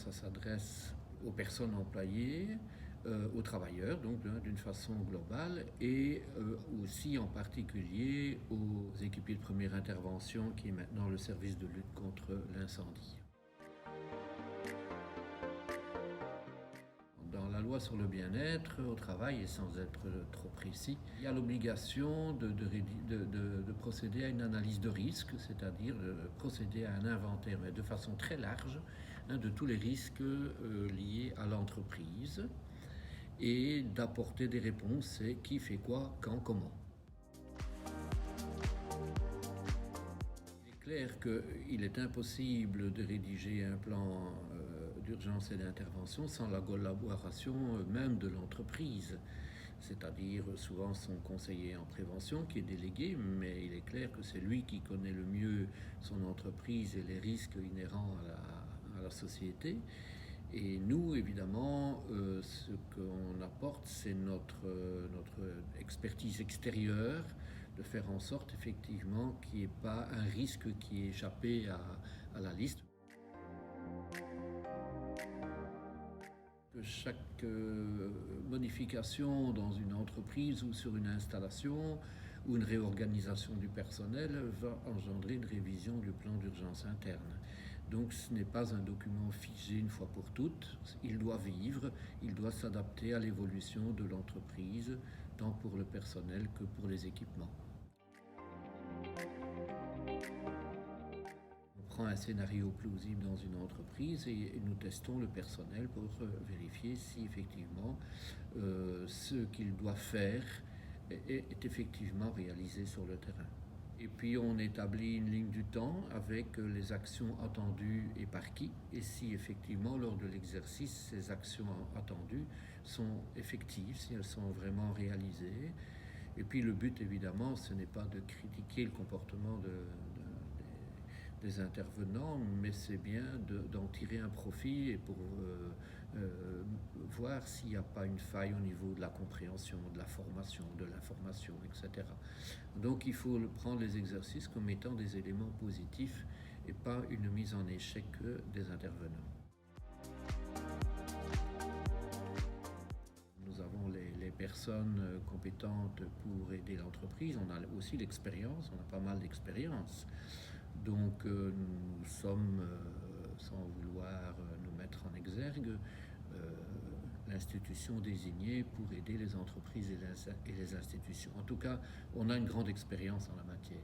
ça s'adresse aux personnes employées, aux travailleurs, donc d'une façon globale, et aussi en particulier aux équipiers de première intervention, qui est maintenant le service de lutte contre l'incendie. Dans la loi sur le bien-être au travail, et sans être trop précis, il y a l'obligation de procéder à une analyse de risque, c'est-à-dire de procéder à un inventaire, mais de façon très large, de tous les risques liés à l'entreprise, et d'apporter des réponses, c'est qui fait quoi, quand, comment. Il est clair qu'il est impossible de rédiger un plan d'urgence et d'intervention sans la collaboration même de l'entreprise, c'est-à-dire souvent son conseiller en prévention qui est délégué, mais il est clair que c'est lui qui connaît le mieux son entreprise et les risques inhérents à la société. Et nous, évidemment, ce qu'on apporte, c'est notre expertise extérieure, de faire en sorte effectivement qu'il n'y ait pas un risque qui ait échappé à la liste. Chaque modification dans une entreprise ou sur une installation ou une réorganisation du personnel va engendrer une révision du plan d'urgence interne. Donc ce n'est pas un document figé une fois pour toutes, il doit vivre, il doit s'adapter à l'évolution de l'entreprise, tant pour le personnel que pour les équipements. On prend un scénario plausible dans une entreprise et nous testons le personnel pour vérifier si effectivement ce qu'il doit faire est effectivement réalisé sur le terrain. Et puis on établit une ligne du temps avec les actions attendues et par qui, et si effectivement lors de l'exercice ces actions attendues sont effectives, si elles sont vraiment réalisées. Et puis le but évidemment ce n'est pas de critiquer le comportement des intervenants, mais c'est bien d'en tirer un profit et pour voir s'il n'y a pas une faille au niveau de la compréhension, de la formation, de l'information, etc. Donc il faut prendre les exercices comme étant des éléments positifs et pas une mise en échec des intervenants. Nous avons les personnes compétentes pour aider l'entreprise. On a aussi l'expérience, on a pas mal d'expérience. Donc nous sommes, sans vouloir nous mettre en exergue, l'institution désignée pour aider les entreprises et les institutions. En tout cas, on a une grande expérience en la matière.